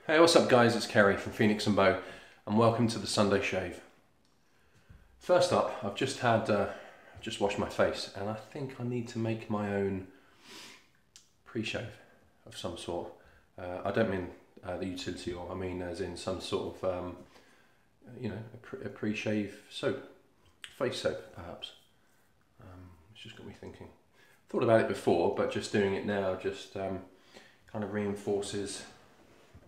Hey, what's up guys? It's Kerry from Phoenix and Bow and welcome to the Sunday Shave. First up, I've just washed my face and I think I need to make my own pre-shave of some sort. I don't mean the utility oil, I mean as in some sort of, a pre-shave soap, face soap perhaps. It's just got me thinking. Thought about it before, but just doing it now just kind of reinforces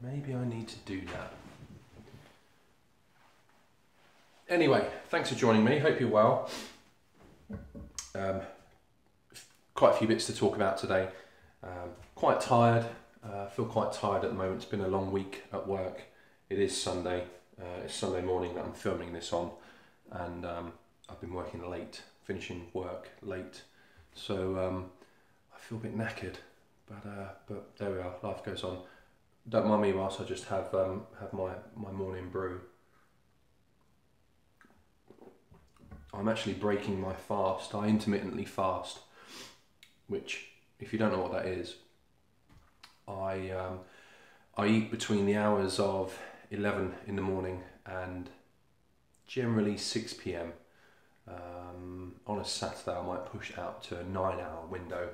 maybe I need to do that. Anyway, thanks for joining me. Hope you're well. Quite a few bits to talk about today. Quite tired. Feel quite tired at the moment. It's been a long week at work. It is Sunday. It's Sunday morning that I'm filming this on, and I've been working late, finishing work late. So I feel a bit knackered, but there we are. Life goes on. Don't mind me whilst I just have my morning brew. I'm actually breaking my fast. I intermittently fast, which, if you don't know what that is, I eat between the hours of 11 in the morning and generally 6 p.m. On a Saturday I might push out to a 9-hour window,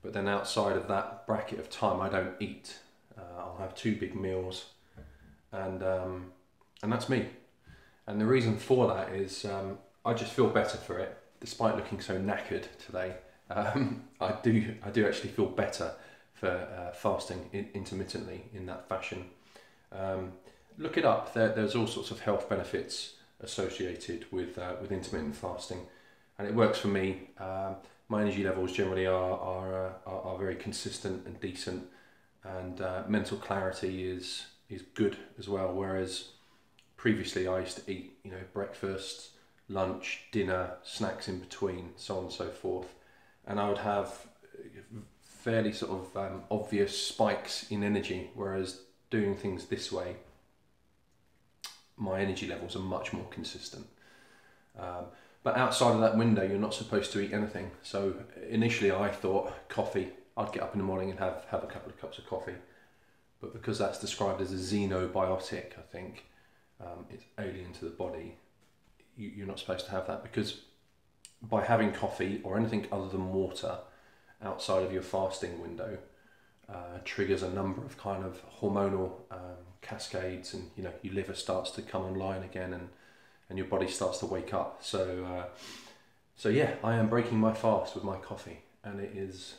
but then outside of that bracket of time I don't eat. I'll have 2 big meals, and that's me. And the reason for that is I just feel better for it, despite looking so knackered today. I do actually feel better for fasting intermittently in that fashion. Look it up. There's all sorts of health benefits associated with intermittent fasting, and it works for me. My energy levels generally are very consistent and decent. And mental clarity is good as well, whereas previously I used to eat, breakfast, lunch, dinner, snacks in between, so on and so forth, and I would have fairly sort of obvious spikes in energy, whereas doing things this way, my energy levels are much more consistent. But outside of that window you're not supposed to eat anything, so initially I thought coffee. I'd get up in the morning and have a couple of cups of coffee, but because that's described as a xenobiotic, I think it's alien to the body, you're not supposed to have that, because by having coffee or anything other than water outside of your fasting window triggers a number of kind of hormonal cascades, and your liver starts to come online again, and your body starts to wake up. So yeah, I am breaking my fast with my coffee, and it is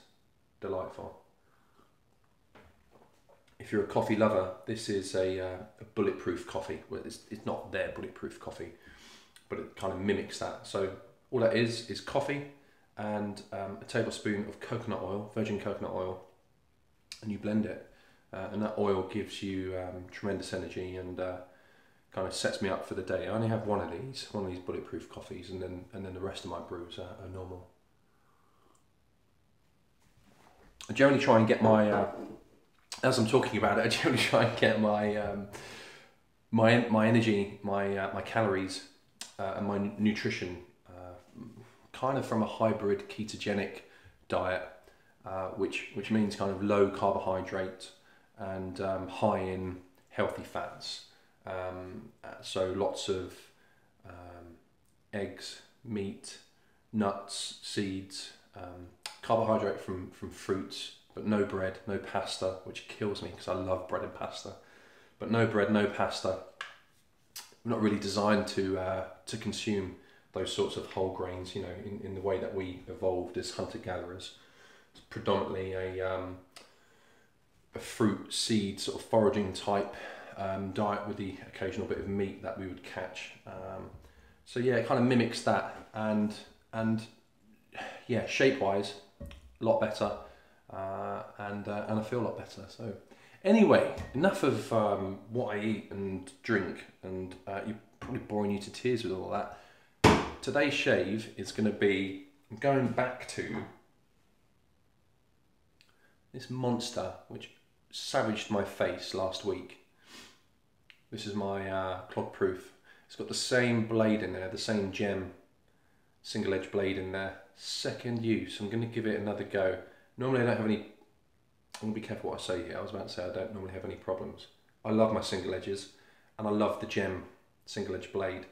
delightful. If you're a coffee lover, this is a bulletproof coffee. Well, it's not their bulletproof coffee, but it kind of mimics that. So all that is coffee and a tablespoon of coconut oil, virgin coconut oil, and you blend it. And that oil gives you tremendous energy and kind of sets me up for the day. I only have one of these bulletproof coffees, and then the rest of my brews are normal. I generally try and get my, as I'm talking about it, I generally try and get my my energy, my calories, and my nutrition kind of from a hybrid ketogenic diet, which means kind of low carbohydrate and high in healthy fats. So lots of eggs, meat, nuts, seeds. Carbohydrate from fruits, but no bread, no pasta, which kills me because I love bread and pasta. But no bread, no pasta. I'm not really designed to consume those sorts of whole grains, in the way that we evolved as hunter-gatherers. It's predominantly a fruit, seed, sort of foraging type diet with the occasional bit of meat that we would catch. So yeah, it kind of mimics that, and yeah, shape-wise, a lot better, and I feel a lot better. So anyway, enough of what I eat and drink, and you're probably boring you to tears with all that. Today's shave is going to be going back to this monster which savaged my face last week. This is my Clog Pruf. It's got the same blade in there, the same gem single edge blade in there. Second use. I'm going to give it another go. Normally I don't have any, I'm going to be careful what I say here. I was about to say I don't normally have any problems I love my single edges, and I love the gem single edge blade.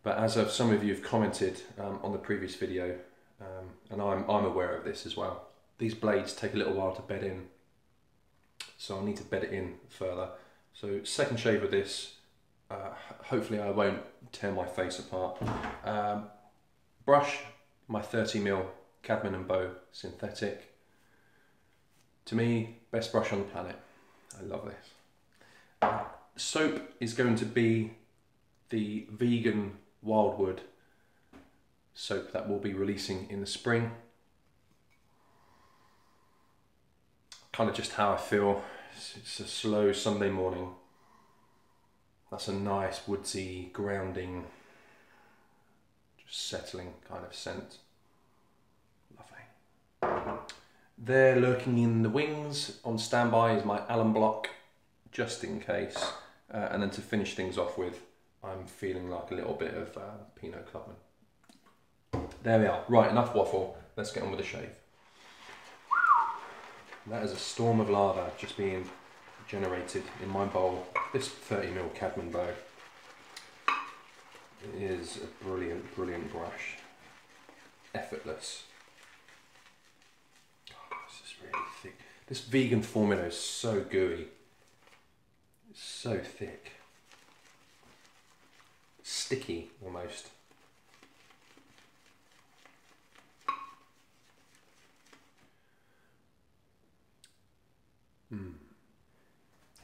But as some of you have commented on the previous video, and I'm aware of this as well, these blades take a little while to bed in, so I'll need to bed it in further. So second shave of this, hopefully I won't tear my face apart. Brush, my 30mm Cadman and Bow synthetic. To me, best brush on the planet. I love this. Soap is going to be the vegan Wildwood soap that we'll be releasing in the spring. Kind of just how I feel. It's a slow Sunday morning. That's a nice woodsy, grounding, just settling kind of scent. Lovely. There, lurking in the wings on standby, is my alum block, just in case. And then to finish things off with, I'm feeling like a little bit of Pinot Clubman. There we are. Right, enough waffle. Let's get on with the shave. That is a storm of lava just being generated in my bowl. This 30mm Cadman Bow is a brilliant, brilliant brush. Effortless. Oh, this is really thick. This vegan formula is so gooey. It's so thick. Sticky almost.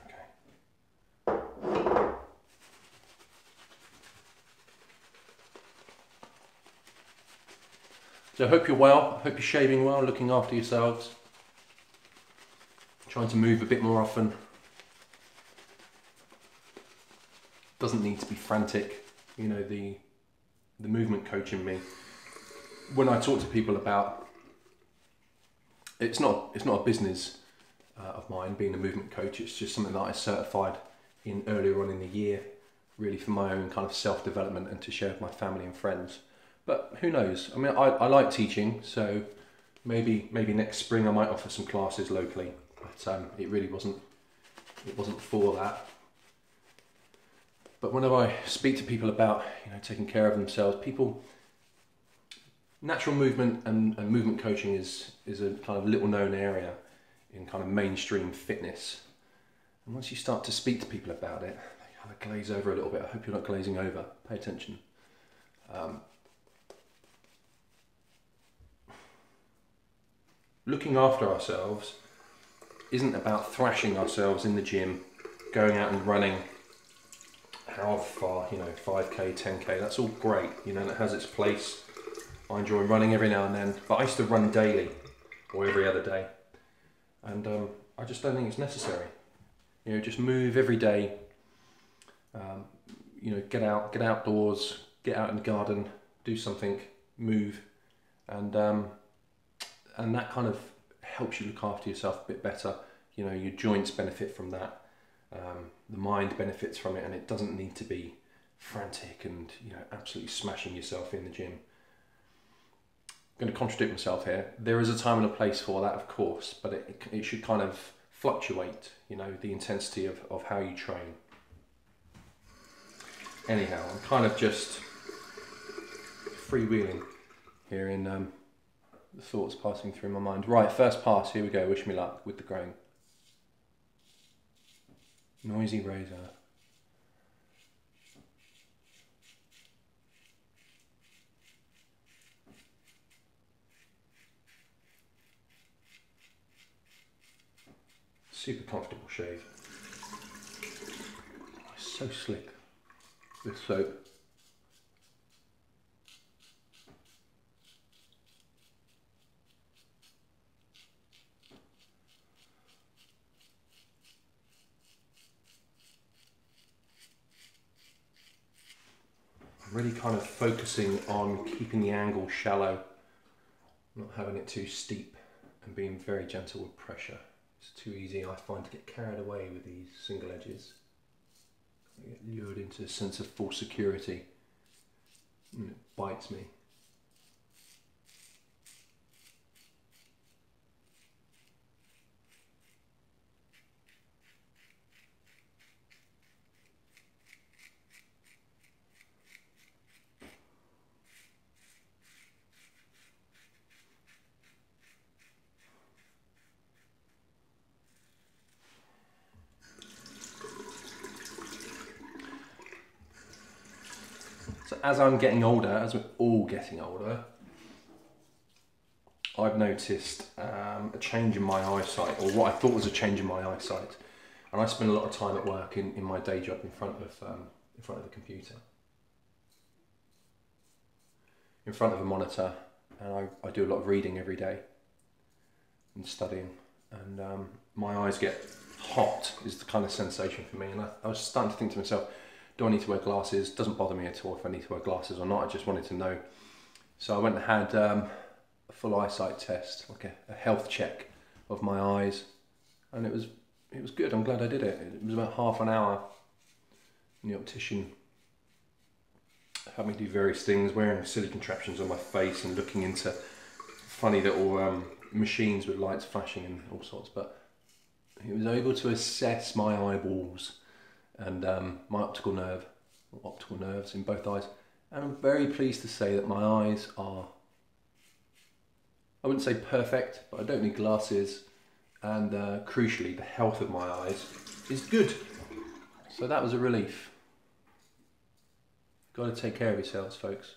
Okay. So I hope you're well. I hope you're shaving well, looking after yourselves. Trying to move a bit more often. Doesn't need to be frantic. You know, the movement coach in me, when I talk to people about, it's not a business of mine being a movement coach, it's just something that I certified in earlier on in the year, really for my own kind of self-development and to share with my family and friends. But who knows? I mean, I like teaching, so maybe next spring I might offer some classes locally, but it really wasn't for that. But whenever I speak to people about, you know, taking care of themselves, natural movement and movement coaching is a kind of little known area in kind of mainstream fitness. And once you start to speak to people about it, they kind of glaze over a little bit. I hope you're not glazing over. Pay attention. Looking after ourselves isn't about thrashing ourselves in the gym, going out and running how far, you know, 5k, 10k, that's all great, you know, and it has its place. I enjoy running every now and then, but I used to run daily or every other day, and I just don't think it's necessary. You know, just move every day. You know, get outdoors, get out in the garden, do something, move, and that kind of helps you look after yourself a bit better. You know, your joints benefit from that. The mind benefits from it, and it doesn't need to be frantic and, you know, absolutely smashing yourself in the gym. I'm going to contradict myself here. There is a time and a place for that, of course, but it should kind of fluctuate, you know, the intensity of how you train. Anyhow, I'm kind of just freewheeling here in the thoughts passing through my mind. Right, first pass, here we go. Wish me luck with the grain. Noisy razor. Super comfortable shave. It's so slick, this soap. Really kind of focusing on keeping the angle shallow, not having it too steep, and being very gentle with pressure. It's too easy, I find, to get carried away with these single edges. I get lured into a sense of false security, and it bites me. as I'm getting older, as we're all getting older, I've noticed a change in my eyesight, or what I thought was a change in my eyesight. And I spend a lot of time at work in my day job in front of the computer, in front of a monitor, and I do a lot of reading every day and studying, and my eyes get hot is the kind of sensation for me. And I was starting to think to myself, do I need to wear glasses? Doesn't bother me at all if I need to wear glasses or not. I just wanted to know. So I went and had a full eyesight test, like a health check of my eyes, and it was good. I'm glad I did it. It was about half an hour, and the optician had me do various things, wearing silly contraptions on my face and looking into funny little machines with lights flashing and all sorts, but he was able to assess my eyeballs and my optical nerves in both eyes, and I'm very pleased to say that my eyes are, I wouldn't say perfect, but I don't need glasses, and crucially the health of my eyes is good, so that was a relief. Got to take care of yourselves, folks.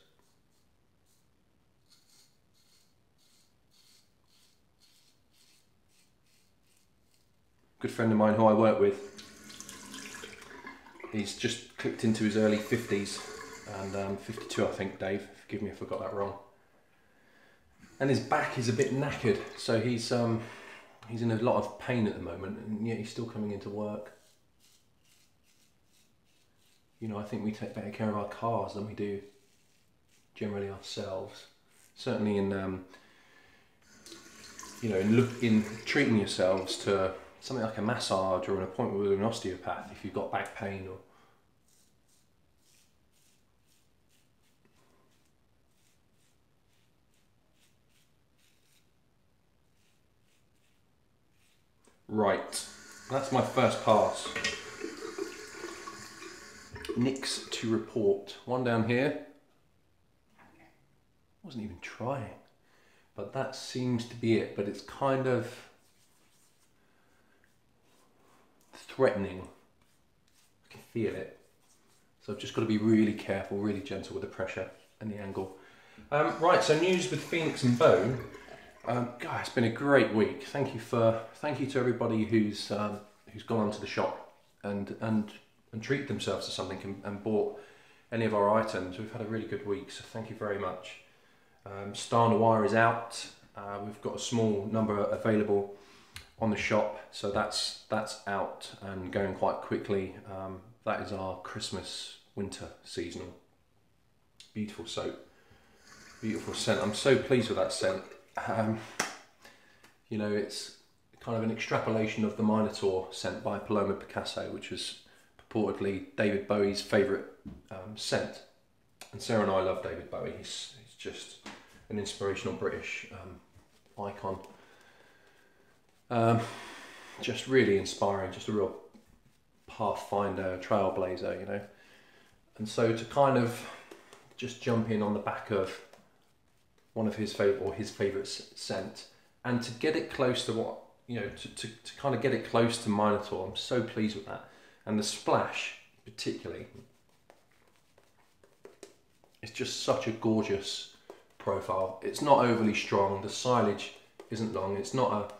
Good friend of mine who I work with, he's just clicked into his early 50s, and 52 I think, Dave, forgive me if I got that wrong. And his back is a bit knackered, so he's in a lot of pain at the moment, and yet he's still coming into work. You know, I think we take better care of our cars than we do generally ourselves. Certainly in, you know, in treating yourselves to something like a massage or an appointment with an osteopath if you've got back pain or... Right, that's my first pass. Nicks to report. One down here. Wasn't even trying, but that seems to be it. But it's kind of threatening. I can feel it. So I've just got to be really careful, really gentle with the pressure and the angle. Right, so news with Phoenix and Bone. God, it's been a great week. Thank you to everybody who's gone onto the shop and treated themselves to something and bought any of our items. We've had a really good week, so thank you very much. Star Noir is out. We've got a small number available on the shop, so that's out and going quite quickly. That is our Christmas winter seasonal. Beautiful soap, beautiful scent. I'm so pleased with that scent. You know, it's kind of an extrapolation of the Minotaur scent by Paloma Picasso, which was purportedly David Bowie's favourite scent. And Sarah and I love David Bowie. He's just an inspirational British icon. Just really inspiring, just a real pathfinder, trailblazer, you know. And so to kind of just jump in on the back of one of his favourite scent, and to get it close to what, you know, to kind of get it close to Minotaur, I'm so pleased with that. And the splash, particularly, it's just such a gorgeous profile. It's not overly strong. The silage isn't long. It's not a,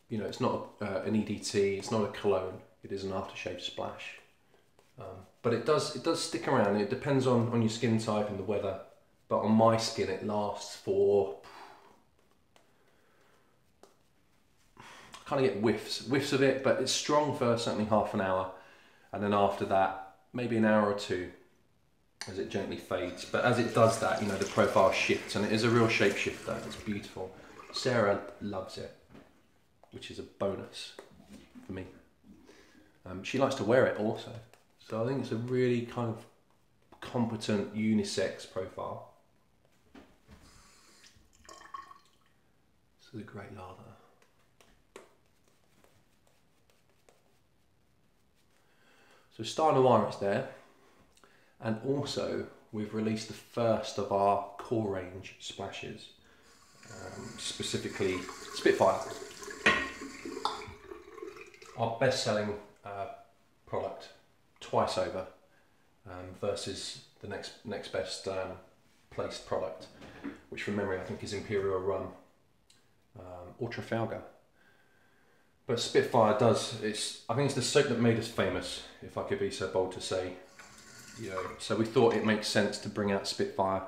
you know, it's not an EDT. It's not a cologne. It is an aftershave splash. But it does stick around. It depends on your skin type and the weather. But on my skin, it lasts for, I kind of get whiffs of it, but it's strong for certainly half an hour, and then after that, maybe an hour or two, as it gently fades. But as it does that, you know, the profile shifts, and it is a real shapeshifter. It's beautiful. Sarah loves it, which is a bonus for me. She likes to wear it also, so I think it's a really kind of competent unisex profile. This is a great lather. So Star Noir is there, and also we've released the first of our core range splashes, specifically Spitfire, our best-selling product twice over, versus the next best placed product, which from memory I think is Imperial Rum or Trafalgar. But Spitfire does, I think it's the soap that made us famous, if I could be so bold to say. You know, so we thought it makes sense to bring out Spitfire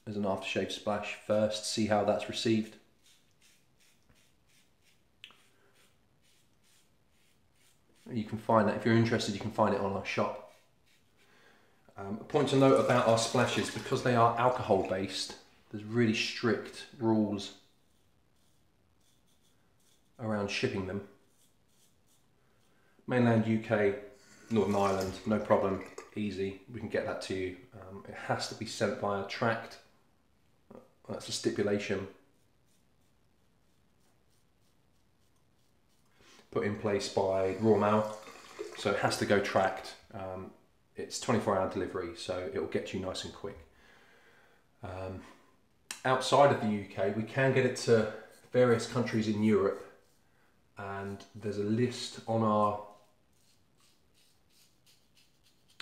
as an aftershave splash first, see how that's received. You can find that, if you're interested, you can find it on our shop. A point to note about our splashes, because they are alcohol based, there's really strict rules around shipping them. Mainland UK, Northern Ireland, no problem, easy, we can get that to you. It has to be sent via tracked, that's a stipulation put in place by Royal Mail, so it has to go tracked. It's 24-hour delivery, so it will get you nice and quick. Outside of the UK, we can get it to various countries in Europe, and there's a list on our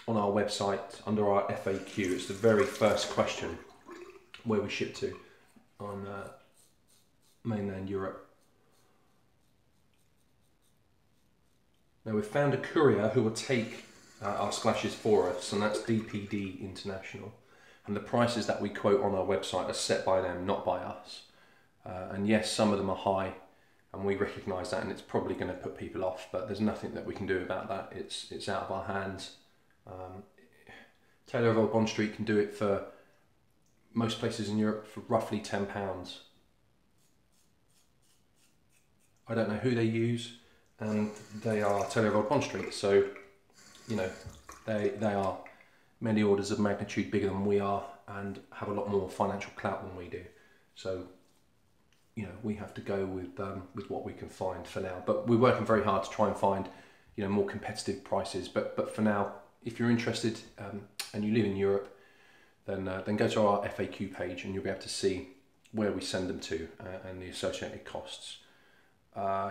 website under our FAQ. It's the very first question, where we ship to on mainland Europe. Now we've found a courier who will take our splashes for us, and that's DPD International. And the prices that we quote on our website are set by them, not by us. And yes, some of them are high, and we recognise that, and it's probably going to put people off, but there's nothing that we can do about that. It's out of our hands. Taylor of Old Bond Street can do it for most places in Europe for roughly £10. I don't know who they use, and they are Taylor of Old Bond Street, so you know they are many orders of magnitude bigger than we are and have a lot more financial clout than we do. So you know, we have to go with what we can find for now. But we're working very hard to try and find, you know, more competitive prices. But for now, if you're interested and you live in Europe, then go to our FAQ page and you'll be able to see where we send them to and the associated costs.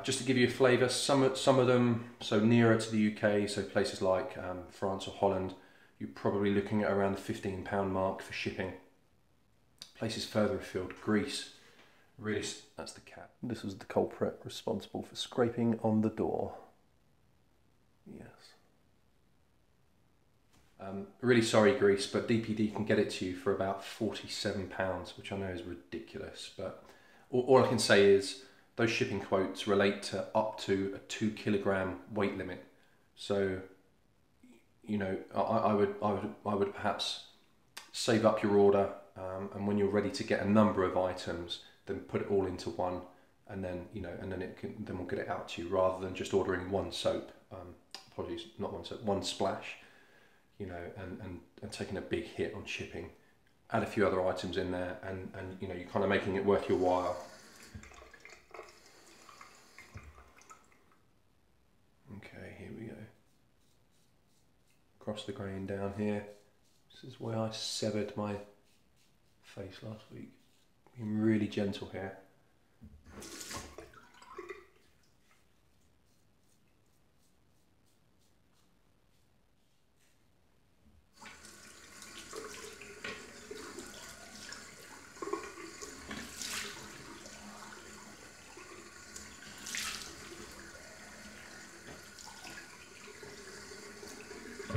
Just to give you a flavour, some of them, so nearer to the UK, so places like France or Holland, you're probably looking at around the £15 mark for shipping. Places further afield, Greece, really, that's the cat. This was the culprit responsible for scraping on the door. Yes. Really sorry, Greece, but DPD can get it to you for about £47, which I know is ridiculous. But all I can say is those shipping quotes relate to up to a 2 kilogram weight limit. So, you know, I would perhaps save up your order, and when you're ready to get a number of items, then put it all into one, and then then we'll get it out to you, rather than just ordering one soap. Apologies, not one soap, one splash. You know, and taking a big hit on shipping. Add a few other items in there, and you know, you're kind of making it worth your while. Okay, here we go. Across the grain down here. This is where I severed my face last week. Being really gentle here.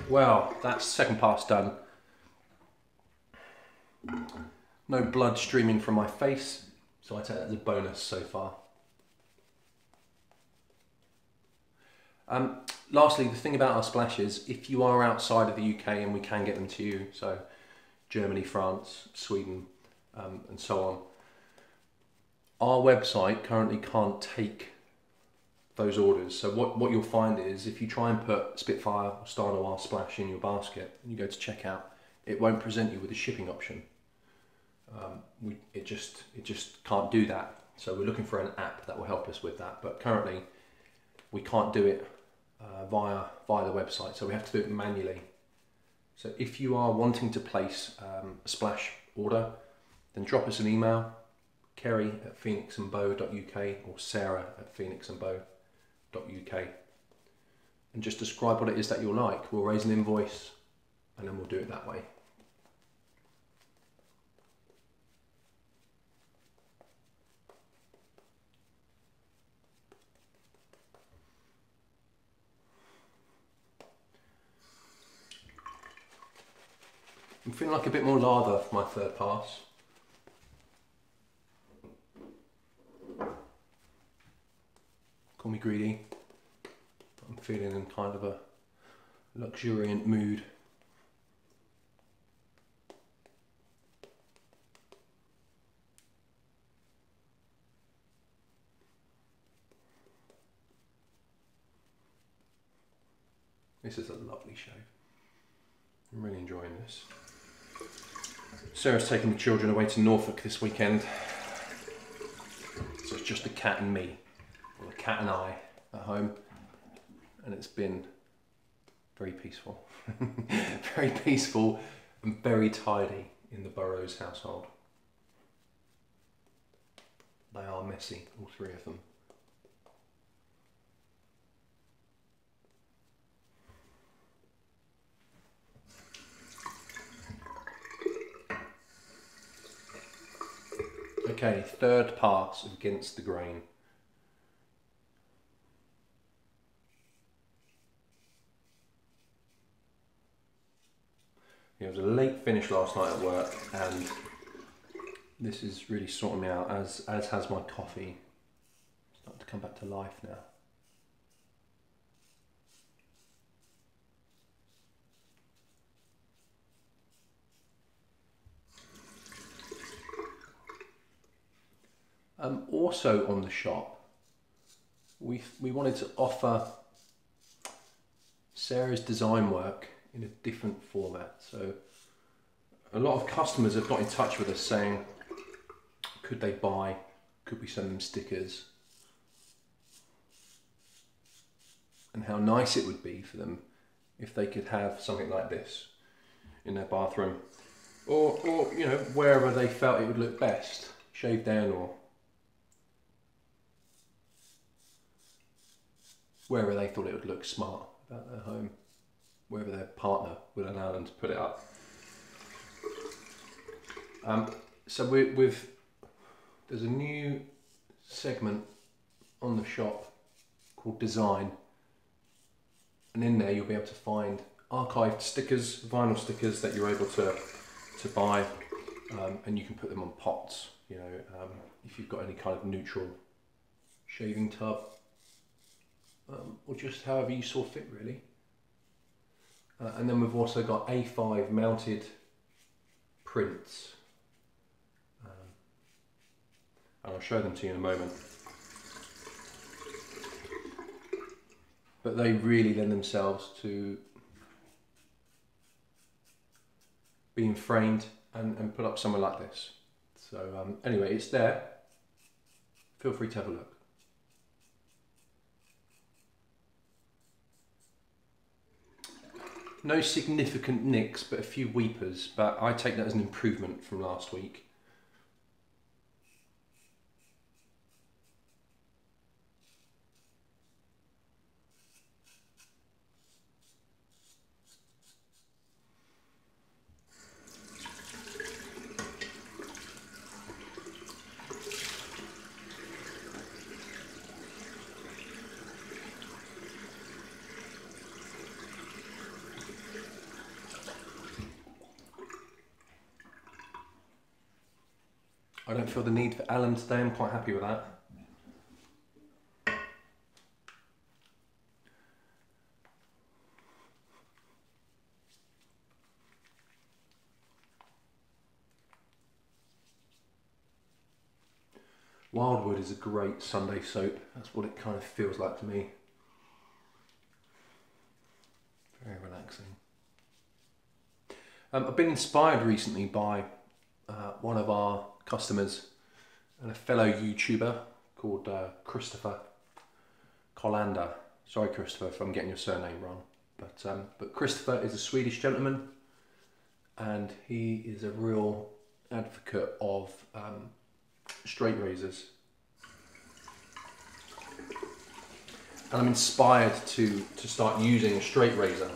Well, that's second pass done. No blood streaming from my face, so I take that as a bonus so far. Lastly, the thing about our splashes, if you are outside of the UK, and we can get them to you, so Germany, France, Sweden, and so on, our website currently can't take those orders. So what you'll find is, if you try and put Spitfire or Star Noir splash in your basket and you go to checkout, it won't present you with a shipping option. It just can't do that. So we're looking for an app that will help us with that. But currently we can't do it via the website, so we have to do it manually. So if you are wanting to place a splash order, then drop us an email, kerry@phoenixandbow.uk or sarah@phoenixandbow.uk, and just describe what it is that you'll like. We'll raise an invoice, and then we'll do it that way. I'm feeling like a bit more lather for my third pass. Call me greedy. I'm feeling in kind of a luxuriant mood. This is a lovely shave. I'm really enjoying this. Sarah's taking the children away to Norfolk this weekend. So it's just the cat and me, or the cat and I at home. And it's been very peaceful. Very peaceful and very tidy in the Burrows household. They are messy, all three of them. Okay, third pass against the grain. It was a late finish last night at work, and this is really sorting me out, as has my coffee. It's starting to come back to life now. Also on the shop, we wanted to offer Sarah's design work in a different format. So a lot of customers have got in touch with us saying, could they buy, could we send them stickers? And how nice it would be for them if they could have something like this in their bathroom, or you know, wherever they felt it would look best, shaved down, or wherever they thought it would look smart about their home, wherever their partner would allow them to put it up. So there's a new segment on the shop called Design, and in there you'll be able to find archived stickers, vinyl stickers that you're able to buy, and you can put them on pots, you know, if you've got any kind of neutral shaving tub, or just however you saw fit really. And then we've also got A5 mounted prints, and I'll show them to you in a moment. But they really lend themselves to being framed and put up somewhere like this. So anyway, it's there. Feel free to have a look. No significant nicks, but a few weepers, but I take that as an improvement from last week. I don't feel the need for alum today, I'm quite happy with that. Wildwood is a great Sunday soap, that's what it kind of feels like to me. Very relaxing. I've been inspired recently by one of our customers and a fellow YouTuber called Christopher Colander. Sorry Christopher if I'm getting your surname wrong, but Christopher is a Swedish gentleman, and he is a real advocate of straight razors. And I'm inspired to start using a straight razor.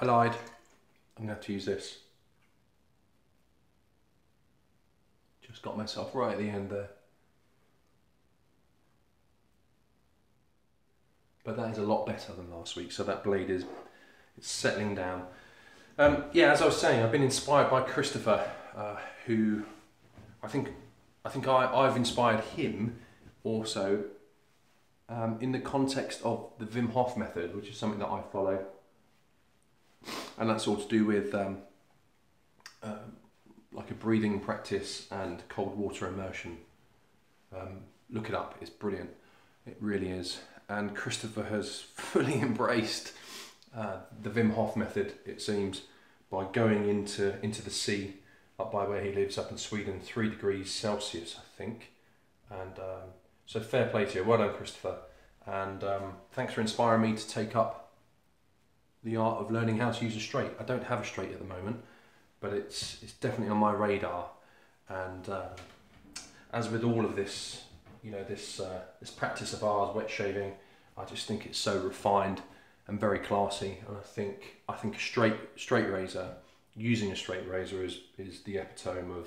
I lied. I'm going to have to use this. Just got myself right at the end there. But that is a lot better than last week, so that blade is settling down. Yeah, as I was saying, I've been inspired by Christopher, who I think I've inspired him also in the context of the Wim Hof method, which is something that I follow, and that's all to do with like a breathing practice and cold water immersion. Look it up, it's brilliant, it really is. And Christopher has fully embraced the Wim Hof method, it seems, by going into the sea up by where he lives up in Sweden, 3 degrees Celsius, I think. And so fair play to you, well done Christopher. And thanks for inspiring me to take up the art of learning how to use a straight. I don't have a straight at the moment, but it's definitely on my radar. And as with all of this, you know, this practice of ours, wet shaving, I just think it's so refined and very classy. And I think a straight razor, using a straight razor is the epitome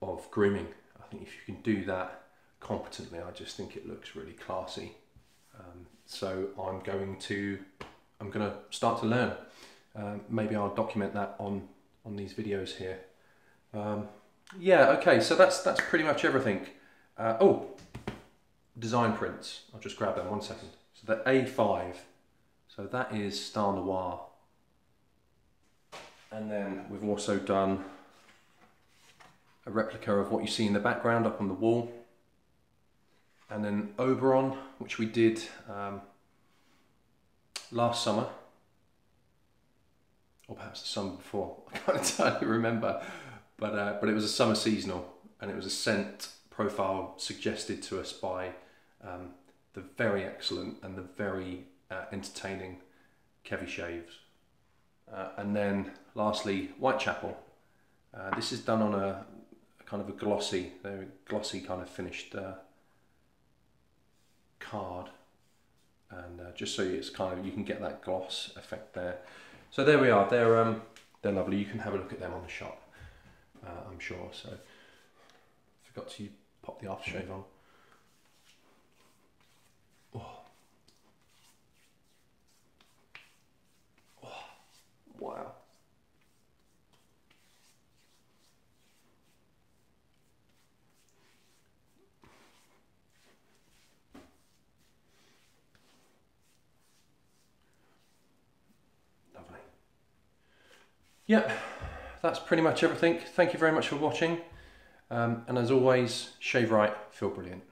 of grooming. I think if you can do that competently, I just think it looks really classy. So I'm going to start to learn. Maybe I'll document that on these videos here. Yeah, okay, so that's pretty much everything. Oh, design prints. I'll just grab them 1 second. So the A5, so that is Star Noir. And then we've also done a replica of what you see in the background up on the wall. And then Oberon, which we did last summer, or perhaps the summer before, I can't entirely remember. But it was a summer seasonal, and it was a scent profile suggested to us by the very excellent and the very entertaining Kevy Shaves. And then lastly, Whitechapel. This is done on a kind of a glossy kind of finished card, and just so it's kind of, you can get that gloss effect there. So there we are. They're lovely. You can have a look at them on the shop, I'm sure. So forgot to pop the aftershave on. Oh. Oh. Wow. Lovely. Yep, that's pretty much everything. Thank you very much for watching. And as always, shave right, feel brilliant.